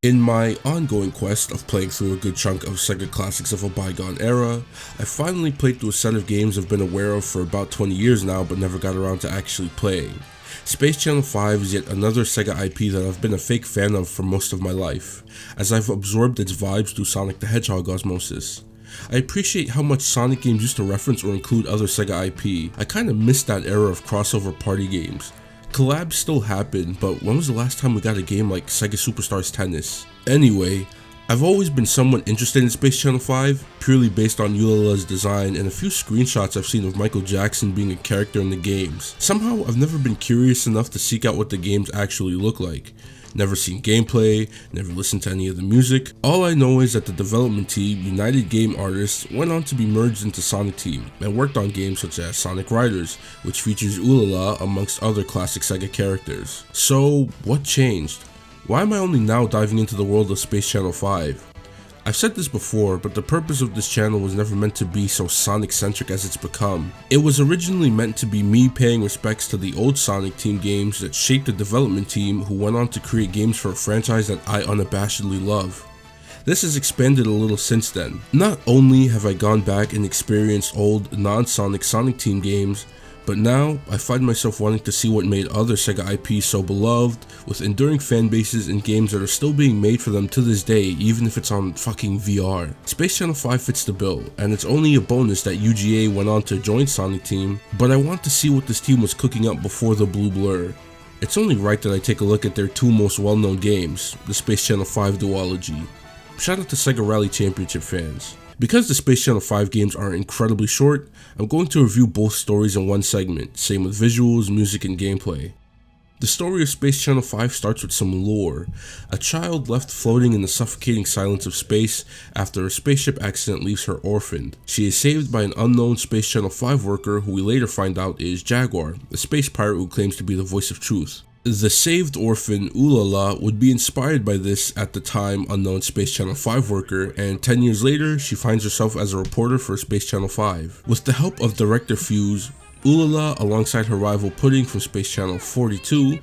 In my ongoing quest of playing through a good chunk of SEGA classics of a bygone era, I finally played through a set of games I've been aware of for about 20 years now but never got around to actually playing. Space Channel 5 is yet another SEGA IP that I've been a fake fan of for most of my life, as I've absorbed its vibes through Sonic the Hedgehog osmosis. I appreciate how much Sonic games used to reference or include other SEGA IP. I kinda missed that era of crossover party games. Collabs still happen, but when was the last time we got a game like SEGA Superstars Tennis? Anyway, I've always been somewhat interested in Space Channel 5, purely based on Ulala's design and a few screenshots I've seen of Michael Jackson being a character in the games. Somehow I've never been curious enough to seek out what the games actually look like. Never seen gameplay, never listened to any of the music. All I know is that the development team, United Game Artists, went on to be merged into Sonic Team and worked on games such as Sonic Riders, which features Ulala amongst other classic SEGA characters. So, what changed? Why am I only now diving into the world of Space Channel 5? I've said this before, but the purpose of this channel was never meant to be so Sonic-centric as it's become. It was originally meant to be me paying respects to the old Sonic Team games that shaped the development team who went on to create games for a franchise that I unabashedly love. This has expanded a little since then. Not only have I gone back and experienced old non-Sonic Sonic Team games, but now I find myself wanting to see what made other SEGA IPs so beloved, with enduring fan bases and games that are still being made for them to this day, even if it's on fucking VR. Space Channel 5 fits the bill, and it's only a bonus that UGA went on to join Sonic Team, but I want to see what this team was cooking up before the blue blur. It's only right that I take a look at their two most well-known games, the Space Channel 5 duology. Shout out to SEGA Rally Championship fans. Because the Space Channel 5 games are incredibly short, I'm going to review both stories in one segment, same with visuals, music, and gameplay. The story of Space Channel 5 starts with some lore. A child left floating in the suffocating silence of space after a spaceship accident leaves her orphaned. She is saved by an unknown Space Channel 5 worker who we later find out is Jaguar, a space pirate who claims to be the voice of truth. The saved orphan, Ulala, would be inspired by this at the time unknown Space Channel 5 worker, and 10 years later, she finds herself as a reporter for Space Channel 5. With the help of director Fuse, Ulala, alongside her rival Pudding from Space Channel 42,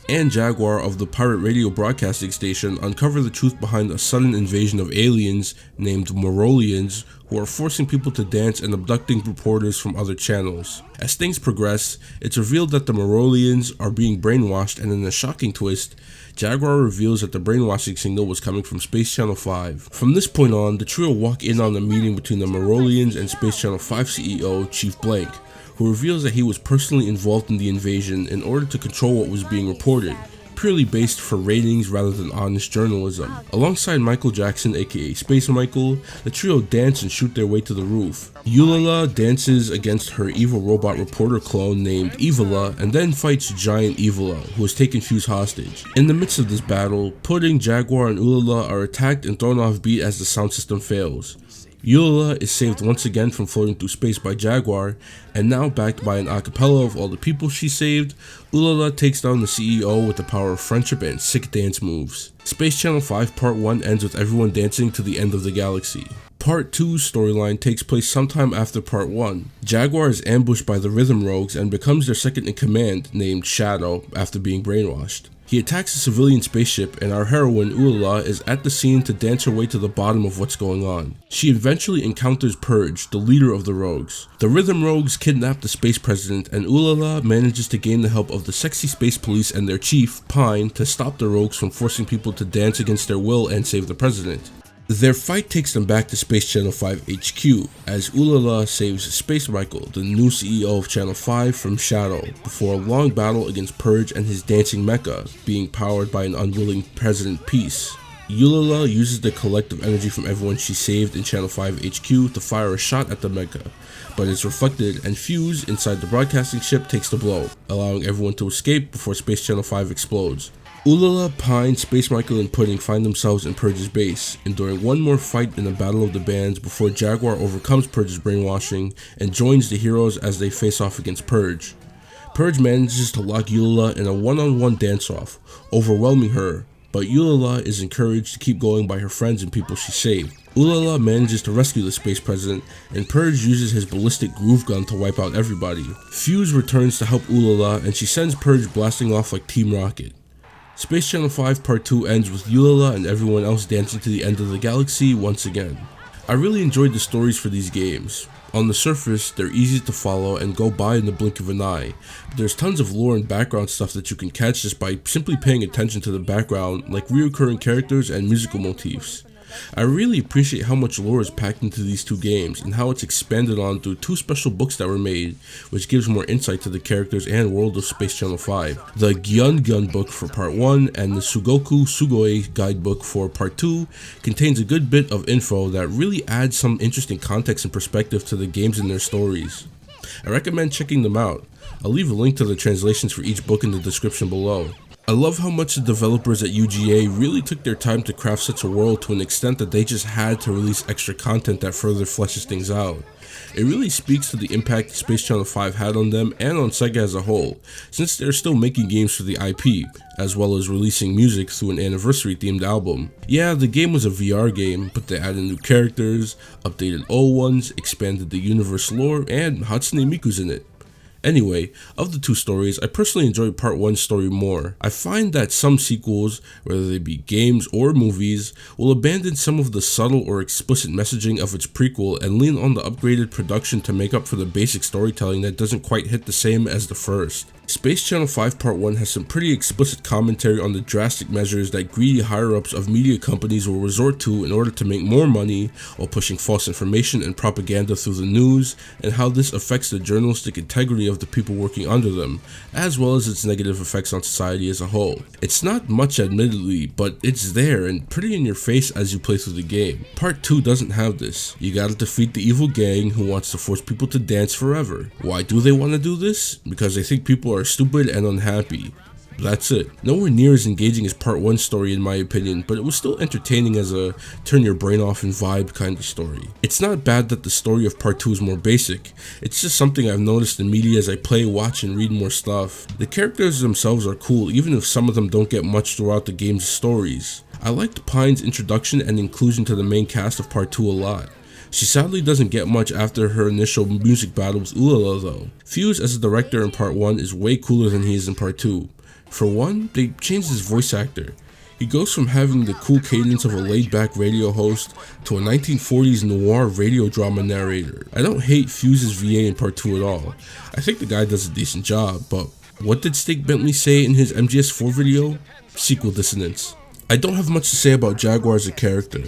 and Jaguar of the pirate radio broadcasting station, uncover the truth behind a sudden invasion of aliens named Morolians who are forcing people to dance and abducting reporters from other channels. As things progress, it's revealed that the Morolians are being brainwashed, and in a shocking twist, Jaguar reveals that the brainwashing signal was coming from Space Channel 5. From this point on, the trio walk in on a meeting between the Morolians and Space Channel 5 CEO Chief Blank, who reveals that he was personally involved in the invasion in order to control what was being reported, purely based for ratings rather than honest journalism. Alongside Michael Jackson aka Space Michael, the trio dance and shoot their way to the roof. Ulala dances against her evil robot reporter clone named Evola and then fights Giant Evola, who has taken Fuse hostage. In the midst of this battle, Pudding, Jaguar, and Ulala are attacked and thrown off beat as the sound system fails. Ulala is saved once again from floating through space by Jaguar, and now backed by an acapella of all the people she saved, Ulala takes down the CEO with the power of friendship and sick dance moves. Space Channel 5 Part 1 ends with everyone dancing to the end of the galaxy. Part 2's storyline takes place sometime after Part 1. Jaguar is ambushed by the Rhythm Rogues and becomes their second in command, named Shadow, after being brainwashed. He attacks a civilian spaceship, and our heroine, Ulala, is at the scene to dance her way to the bottom of what's going on. She eventually encounters Purge, the leader of the Rogues. The Rhythm Rogues kidnap the space president, and Ulala manages to gain the help of the sexy space police and their chief, Pine, to stop the Rogues from forcing people to dance against their will and save the president. Their fight takes them back to Space Channel 5 HQ, as Ulala saves Space Michael, the new CEO of Channel 5, from Shadow, before a long battle against Purge and his dancing mecha, being powered by an unwilling President Peace. Ulala uses the collective energy from everyone she saved in Channel 5 HQ to fire a shot at the mecha, but it's reflected and Fuse inside the broadcasting ship takes the blow, allowing everyone to escape before Space Channel 5 explodes. Ulala, Pine, Space Michael, and Pudding find themselves in Purge's base, enduring one more fight in the Battle of the Bands before Jaguar overcomes Purge's brainwashing and joins the heroes as they face off against Purge. Purge manages to lock Ulala in a one-on-one dance-off, overwhelming her, but Ulala is encouraged to keep going by her friends and people she saved. Ulala manages to rescue the space president, and Purge uses his ballistic groove gun to wipe out everybody. Fuse returns to help Ulala, and she sends Purge blasting off like Team Rocket. Space Channel 5 Part 2 ends with Ulala and everyone else dancing to the end of the galaxy once again. I really enjoyed the stories for these games. On the surface, they're easy to follow and go by in the blink of an eye, but there's tons of lore and background stuff that you can catch just by simply paying attention to the background, like reoccurring characters and musical motifs. I really appreciate how much lore is packed into these two games, and how it's expanded on through two special books that were made, which gives more insight to the characters and world of Space Channel 5. The Gyun book for Part 1 and the Sugoku Sugoi guidebook for Part 2 contains a good bit of info that really adds some interesting context and perspective to the games and their stories. I recommend checking them out. I'll leave a link to the translations for each book in the description below. I love how much the developers at UGA really took their time to craft such a world to an extent that they just had to release extra content that further fleshes things out. It really speaks to the impact Space Channel 5 had on them and on SEGA as a whole, since they're still making games for the IP, as well as releasing music through an anniversary themed album. Yeah, the game was a VR game, but they added new characters, updated old ones, expanded the universe lore, and Hatsune Miku's in it. Anyway, of the two stories, I personally enjoyed Part 1's story more. I find that some sequels, whether they be games or movies, will abandon some of the subtle or explicit messaging of its prequel and lean on the upgraded production to make up for the basic storytelling that doesn't quite hit the same as the first. Space Channel 5 Part 1 has some pretty explicit commentary on the drastic measures that greedy higher-ups of media companies will resort to in order to make more money while pushing false information and propaganda through the news, and how this affects the journalistic integrity of the people working under them, as well as its negative effects on society as a whole. It's not much admittedly, but it's there and pretty in your face as you play through the game. Part 2 doesn't have this. You gotta defeat the evil gang who wants to force people to dance forever. Why do they want to do this? Because they think people are stupid and unhappy. That's it. Nowhere near as engaging as Part 1's story in my opinion, but it was still entertaining as a turn your brain off and vibe kind of story. It's not bad that the story of Part 2 is more basic. It's just something I've noticed in media as I play, watch, and read more stuff. The characters themselves are cool, even if some of them don't get much throughout the game's stories. I liked Pine's introduction and inclusion to the main cast of Part 2 a lot. She sadly doesn't get much after her initial music battle with Ulala though. Fuse as a director in Part 1 is way cooler than he is in Part 2. For one, they changed his voice actor. He goes from having the cool cadence of a laid-back radio host to a 1940s noir radio drama narrator. I don't hate Fuse's VA in Part 2 at all. I think the guy does a decent job, but what did Steak Bentley say in his MGS4 video? Sequel dissonance. I don't have much to say about Jaguar as a character.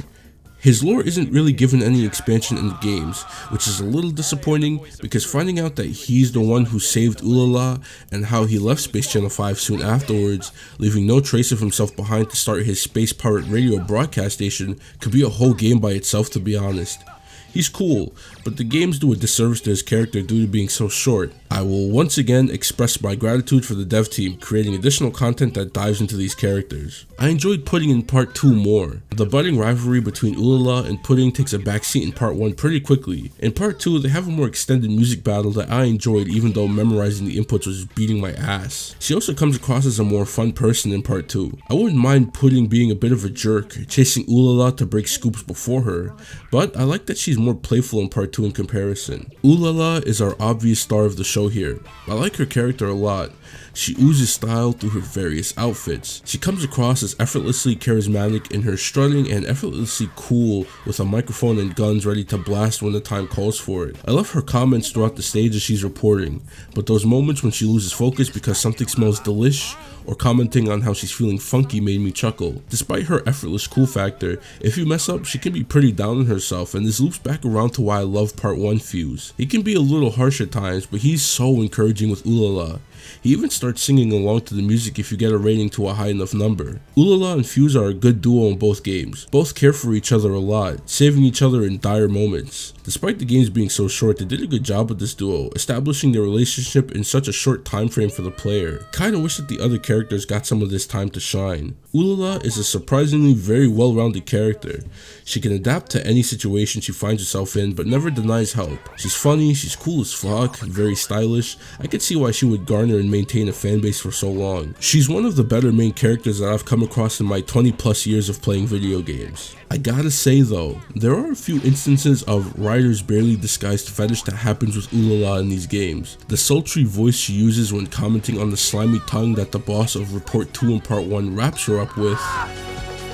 His lore isn't really given any expansion in the games, which is a little disappointing because finding out that he's the one who saved Ulala and how he left Space Channel 5 soon afterwards, leaving no trace of himself behind to start his space pirate radio broadcast station, could be a whole game by itself, to be honest. He's cool, but the games do a disservice to his character due to being so short. I will once again express my gratitude for the dev team creating additional content that dives into these characters. I enjoyed Pudding in Part 2 more. The budding rivalry between Ulala and Pudding takes a backseat in Part 1 pretty quickly. In Part 2, they have a more extended music battle that I enjoyed even though memorizing the inputs was beating my ass. She also comes across as a more fun person in Part 2. I wouldn't mind Pudding being a bit of a jerk, chasing Ulala to break scoops before her, but I like that she's more playful in Part 2 in comparison. Ulala is our obvious star of the show here. I like her character a lot. She oozes style through her various outfits. She comes across as effortlessly charismatic in her strutting and effortlessly cool with a microphone and guns ready to blast when the time calls for it. I love her comments throughout the stage as she's reporting, but those moments when she loses focus because something smells delish or commenting on how she's feeling funky made me chuckle. Despite her effortless cool factor, if you mess up, she can be pretty down on herself, and this loops back around to why I love Part 1 Fuse. He can be a little harsh at times, but he's so encouraging with Ulala. He even starts singing along to the music if you get a rating to a high enough number. Ulala and Fuse are a good duo in both games. Both care for each other a lot, saving each other in dire moments. Despite the games being so short, they did a good job with this duo, establishing their relationship in such a short time frame for the player. Kinda wish that the other characters got some of this time to shine. Ulala is a surprisingly very well-rounded character. She can adapt to any situation she finds herself in, but never denies help. She's funny, she's cool as fuck, very stylish. I could see why she would garner her and maintain a fanbase for so long. She's one of the better main characters that I've come across in my 20 plus years of playing video games. I gotta say though, there are a few instances of Ryder's barely disguised fetish that happens with Ulala in these games. The sultry voice she uses when commenting on the slimy tongue that the boss of Report 2 in Part 1 wraps her up with.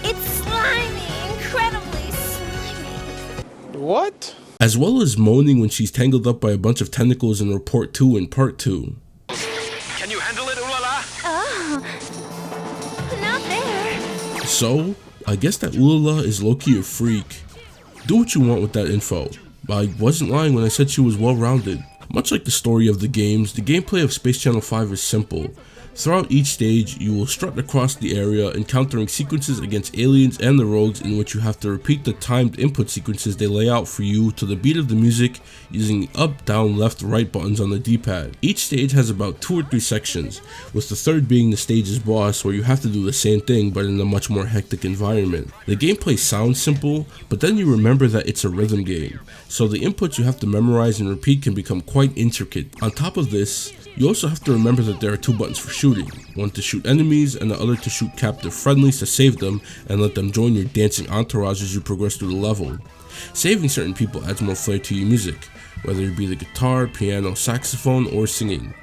It's slimy, incredibly slimy. What? As well as moaning when she's tangled up by a bunch of tentacles in Report 2 in Part 2. Can you handle it, Ulala? Oh, not there. So, I guess that Ulala is low-key a freak. Do what you want with that info. I wasn't lying when I said she was well-rounded. Much like the story of the games, the gameplay of Space Channel 5 is simple. Throughout each stage, you will strut across the area, encountering sequences against aliens and the rogues in which you have to repeat the timed input sequences they lay out for you to the beat of the music using the up, down, left, right buttons on the D-pad. Each stage has about 2 or 3 sections, with the third being the stage's boss, where you have to do the same thing but in a much more hectic environment. The gameplay sounds simple, but then you remember that it's a rhythm game, so the inputs you have to memorize and repeat can become quite intricate. On top of this, you also have to remember that there are 2 buttons for shooting, one to shoot enemies and the other to shoot captive friendlies to save them and let them join your dancing entourage as you progress through the level. Saving certain people adds more flair to your music, whether it be the guitar, piano, saxophone, or singing.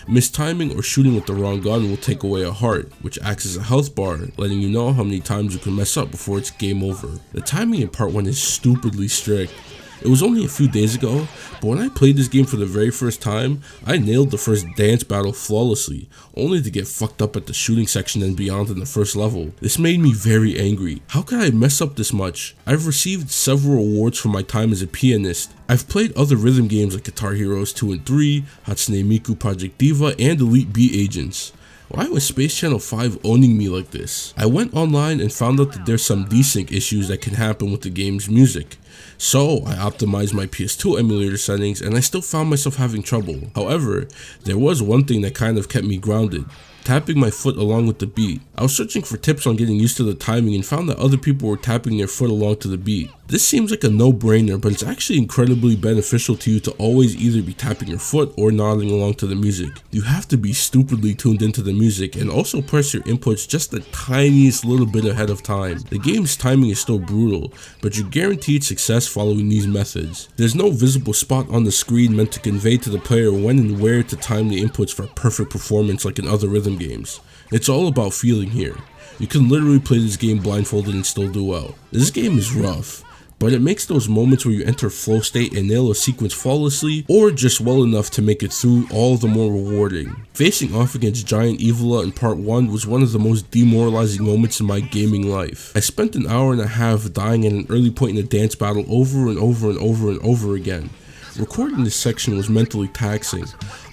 Mistiming or shooting with the wrong gun will take away a heart, which acts as a health bar, letting you know how many times you can mess up before it's game over. The timing in Part 1 is stupidly strict. It was only a few days ago, but when I played this game for the very first time, I nailed the first dance battle flawlessly, only to get fucked up at the shooting section and beyond in the first level. This made me very angry. How could I mess up this much? I've received several awards for my time as a pianist. I've played other rhythm games like Guitar Heroes 2 and 3, Hatsune Miku Project Diva, and Elite Beat Agents. Why was Space Channel 5 owning me like this? I went online and found out that there's some desync issues that can happen with the game's music. So I optimized my PS2 emulator settings and I still found myself having trouble. However, there was one thing that kind of kept me grounded. Tapping my foot along with the beat. I was searching for tips on getting used to the timing and found that other people were tapping their foot along to the beat. This seems like a no-brainer, but it's actually incredibly beneficial to you to always either be tapping your foot or nodding along to the music. You have to be stupidly tuned into the music and also press your inputs just the tiniest little bit ahead of time. The game's timing is still brutal, but you're guaranteed success following these methods. There's no visible spot on the screen meant to convey to the player when and where to time the inputs for perfect performance like in other rhythm games. It's all about feeling here. You can literally play this game blindfolded and still do well. This game is rough, but it makes those moments where you enter flow state and nail a sequence flawlessly or just well enough to make it through all the more rewarding. Facing off against Giant Evola in Part 1 was one of the most demoralizing moments in my gaming life. I spent an hour and a half dying at an early point in the dance battle over and over and over and over again. Recording this section was mentally taxing.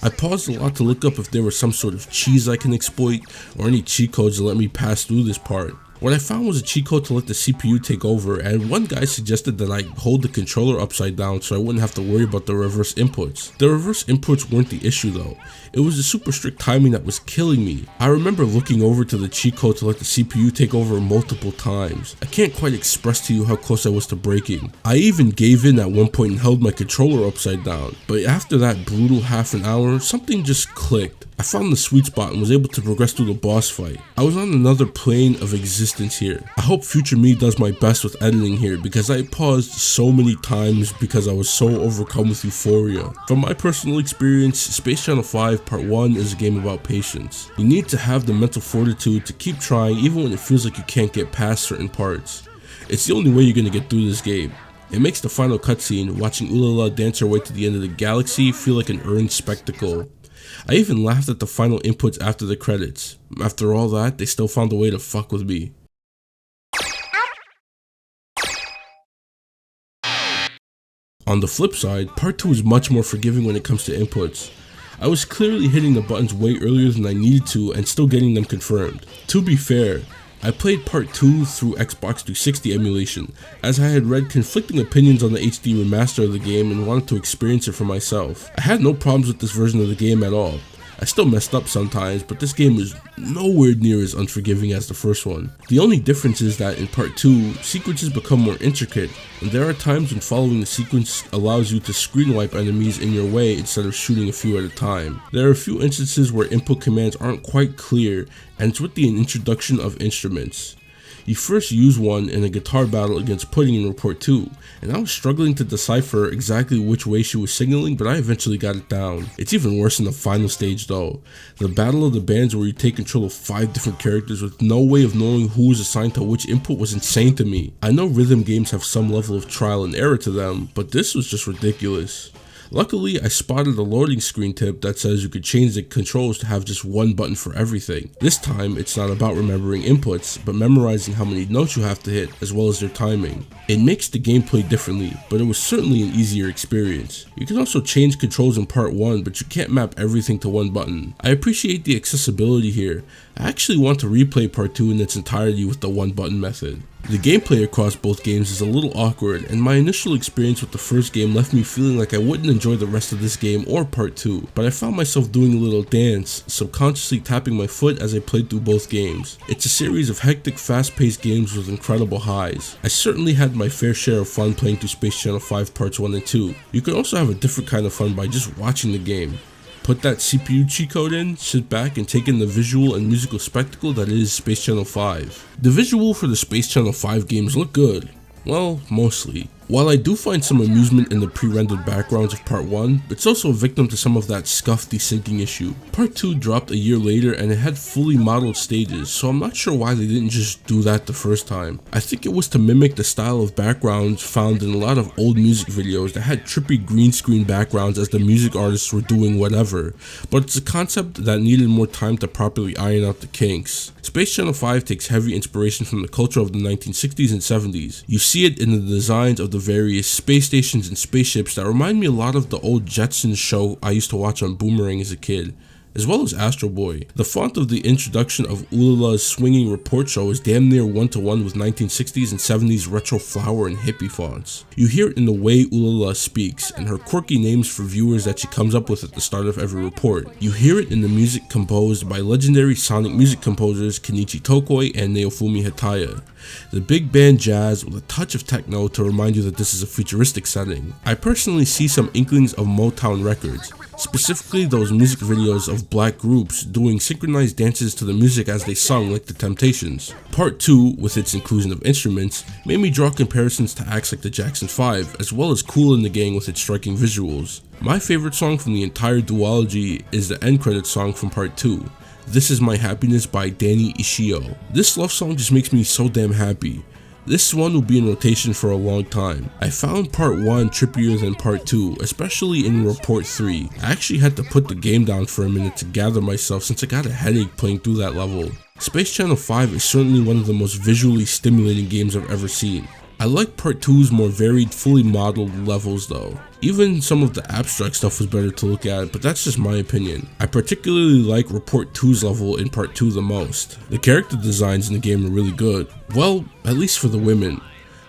I paused a lot to look up if there was some sort of cheese I can exploit or any cheat codes to let me pass through this part. What I found was a cheat code to let the CPU take over, and one guy suggested that I hold the controller upside down so I wouldn't have to worry about the reverse inputs. The reverse inputs weren't the issue though. It was the super strict timing that was killing me. I remember looking over to the cheat code to let the CPU take over multiple times. I can't quite express to you how close I was to breaking. I even gave in at one point and held my controller upside down, but after that brutal half an hour, something just clicked. I found the sweet spot and was able to progress through the boss fight. I was on another plane of existence here. I hope future me does my best with editing here because I paused so many times because I was so overcome with euphoria. From my personal experience, Space Channel 5 Part 1 is a game about patience. You need to have the mental fortitude to keep trying even when it feels like you can't get past certain parts. It's the only way you're going to get through this game. It makes the final cutscene, watching Ulala dance her way to the end of the galaxy, feel like an earned spectacle. I even laughed at the final inputs after the credits. After all that, they still found a way to fuck with me. On the flip side, Part 2 is much more forgiving when it comes to inputs. I was clearly hitting the buttons way earlier than I needed to and still getting them confirmed. To be fair, I played Part 2 through Xbox 360 emulation, as I had read conflicting opinions on the HD remaster of the game and wanted to experience it for myself. I had no problems with this version of the game at all. I still messed up sometimes, but this game is nowhere near as unforgiving as the first one. The only difference is that in part 2, sequences become more intricate, and there are times when following the sequence allows you to screen wipe enemies in your way instead of shooting a few at a time. There are a few instances where input commands aren't quite clear, and it's with the introduction of instruments. You first use one in a guitar battle against Pudding in Report 2, and I was struggling to decipher exactly which way she was signaling, but I eventually got it down. It's even worse in the final stage though. The Battle of the Bands, where you take control of 5 different characters with no way of knowing who was assigned to which input, was insane to me. I know rhythm games have some level of trial and error to them, but this was just ridiculous. Luckily, I spotted a loading screen tip that says you could change the controls to have just one button for everything. This time, it's not about remembering inputs, but memorizing how many notes you have to hit, as well as their timing. It makes the gameplay differently, but it was certainly an easier experience. You can also change controls in part 1, but you can't map everything to one button. I appreciate the accessibility here. I actually want to replay part 2 in its entirety with the one button method. The gameplay across both games is a little awkward, and my initial experience with the first game left me feeling like I wouldn't enjoy the rest of this game or part 2, but I found myself doing a little dance, subconsciously tapping my foot as I played through both games. It's a series of hectic, fast-paced games with incredible highs. I certainly had my fair share of fun playing through Space Channel 5 parts 1 and 2. You can also have a different kind of fun by just watching the game. Put that CPU cheat code in, sit back, and take in the visual and musical spectacle that is Space Channel 5. The visual for the Space Channel 5 games look good. Well, mostly. While I do find some amusement in the pre-rendered backgrounds of part 1, it's also a victim to some of that scuff desyncing issue. Part 2 dropped a year later and it had fully modeled stages, so I'm not sure why they didn't just do that the first time. I think it was to mimic the style of backgrounds found in a lot of old music videos that had trippy green screen backgrounds as the music artists were doing whatever, but it's a concept that needed more time to properly iron out the kinks. Space Channel 5 takes heavy inspiration from the culture of the 1960s and 70s. You see it in the designs of the various space stations and spaceships that remind me a lot of the old Jetsons show I used to watch on Boomerang as a kid, as well as Astro Boy. The font of the introduction of Ulala's Swingin report show is damn near one-to-one with 1960s and 70s retro flower and hippie fonts. You hear it in the way Ulala speaks, and her quirky names for viewers that she comes up with at the start of every report. You hear it in the music composed by legendary sonic music composers Kenichi Tokoi and Naofumi Hataya. The big band jazz with a touch of techno to remind you that this is a futuristic setting. I personally see some inklings of Motown records, specifically those music videos of black groups doing synchronized dances to the music as they sung, like the Temptations. Part 2, with its inclusion of instruments, made me draw comparisons to acts like the Jackson 5, as well as Kool and the Gang with its striking visuals. My favorite song from the entire duology is the end credits song from part 2. This Is My Happiness by Danny Ishio. This love song just makes me so damn happy. This one will be in rotation for a long time. I found part 1 trippier than part 2, especially in report 3. I actually had to put the game down for a minute to gather myself since I got a headache playing through that level. Space Channel 5 is certainly one of the most visually stimulating games I've ever seen. I like part 2's more varied, fully modeled levels though. Even some of the abstract stuff was better to look at, but that's just my opinion. I particularly like report 2's level in part 2 the most. The character designs in the game are really good. Well, at least for the women.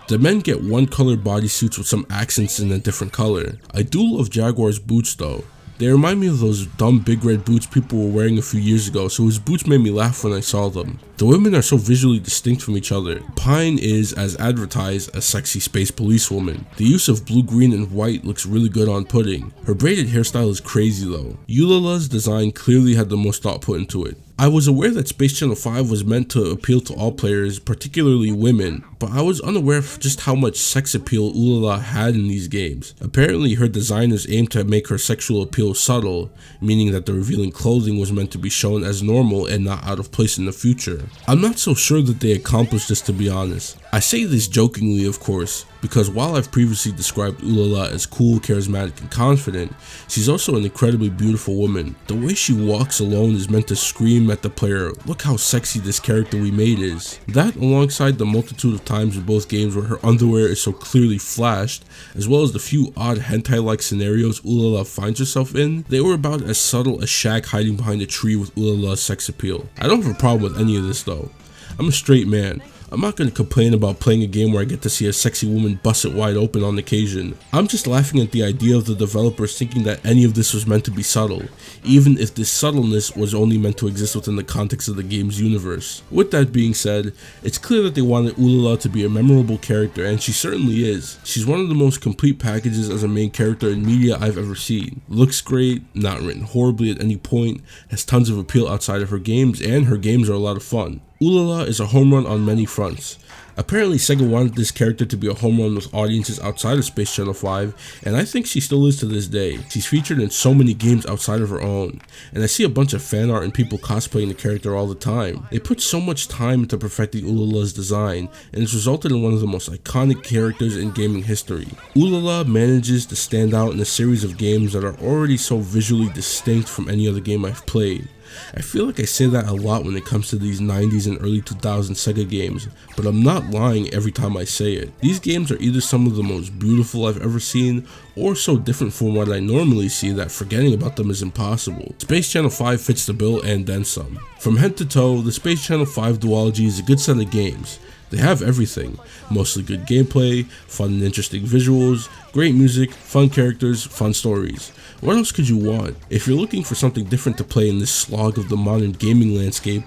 The men get one colored bodysuits with some accents in a different color. I do love Jaguar's boots though. They remind me of those dumb big red boots people were wearing a few years ago, so his boots made me laugh when I saw them. The women are so visually distinct from each other. Pine is, as advertised, a sexy space policewoman. The use of blue, green, and white looks really good on Pudding. Her braided hairstyle is crazy though. Ulala's design clearly had the most thought put into it. I was aware that Space Channel 5 was meant to appeal to all players, particularly women, but I was unaware of just how much sex appeal Ulala had in these games. Apparently her designers aimed to make her sexual appeal subtle, meaning that the revealing clothing was meant to be shown as normal and not out of place in the future. I'm not so sure that they accomplished this, to be honest. I say this jokingly, of course, because while I've previously described Ulala as cool, charismatic, and confident, she's also an incredibly beautiful woman. The way she walks alone is meant to scream at the player, look how sexy this character we made is. That, alongside the multitude of times in both games where her underwear is so clearly flashed, as well as the few odd hentai-like scenarios Ulala finds herself in, they were about as subtle as Shaq hiding behind a tree with Ulala's sex appeal. I don't have a problem with any of this though. I'm a straight man. I'm not going to complain about playing a game where I get to see a sexy woman bust it wide open on occasion. I'm just laughing at the idea of the developers thinking that any of this was meant to be subtle, even if this subtleness was only meant to exist within the context of the game's universe. With that being said, it's clear that they wanted Ulala to be a memorable character, and she certainly is. She's one of the most complete packages as a main character in media I've ever seen. Looks great, not written horribly at any point, has tons of appeal outside of her games, and her games are a lot of fun. Ulala is a home run on many fronts. Apparently SEGA wanted this character to be a home run with audiences outside of Space Channel 5, and I think she still is to this day. She's featured in so many games outside of her own, and I see a bunch of fan art and people cosplaying the character all the time. They put so much time into perfecting Ulala's design, and it's resulted in one of the most iconic characters in gaming history. Ulala manages to stand out in a series of games that are already so visually distinct from any other game I've played. I feel like I say that a lot when it comes to these 90s and early 2000s SEGA games, but I'm not lying every time I say it. These games are either some of the most beautiful I've ever seen, or so different from what I normally see that forgetting about them is impossible. Space Channel 5 fits the bill and then some. From head to toe, the Space Channel 5 duology is a good set of games. They have everything, mostly good gameplay, fun and interesting visuals, great music, fun characters, fun stories. What else could you want? If you're looking for something different to play in this slog of the modern gaming landscape,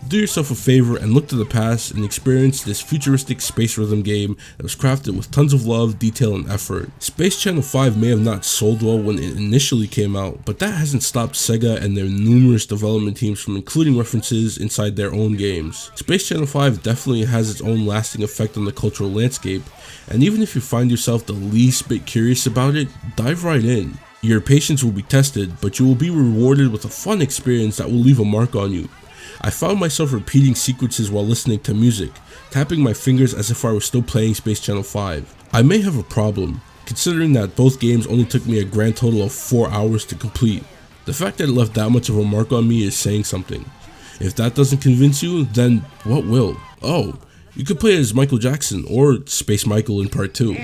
do yourself a favor and look to the past and experience this futuristic space rhythm game that was crafted with tons of love, detail, and effort. Space Channel 5 may have not sold well when it initially came out, but that hasn't stopped SEGA and their numerous development teams from including references inside their own games. Space Channel 5 definitely has its own lasting effect on the cultural landscape, and even if you find yourself the least bit curious about it, dive right in. Your patience will be tested, but you will be rewarded with a fun experience that will leave a mark on you. I found myself repeating sequences while listening to music, tapping my fingers as if I was still playing Space Channel 5. I may have a problem, considering that both games only took me a grand total of 4 hours to complete. The fact that it left that much of a mark on me is saying something. If that doesn't convince you, then what will? Oh, you could play as Michael Jackson or Space Michael in Part 2.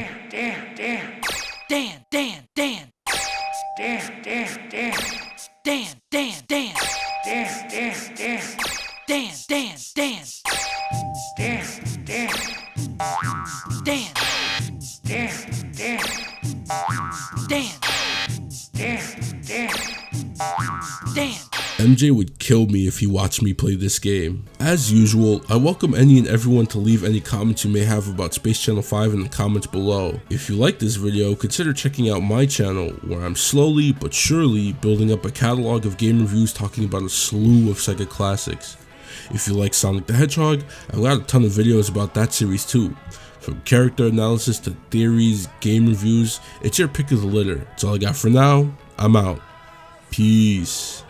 MJ would kill me if he watched me play this game. As usual, I welcome any and everyone to leave any comments you may have about Space Channel 5 in the comments below. If you like this video, consider checking out my channel, where I'm slowly but surely building up a catalog of game reviews talking about a slew of SEGA classics. If you like Sonic the Hedgehog, I've got a ton of videos about that series too. From character analysis to theories, game reviews, it's your pick of the litter. That's all I got for now. I'm out. Peace.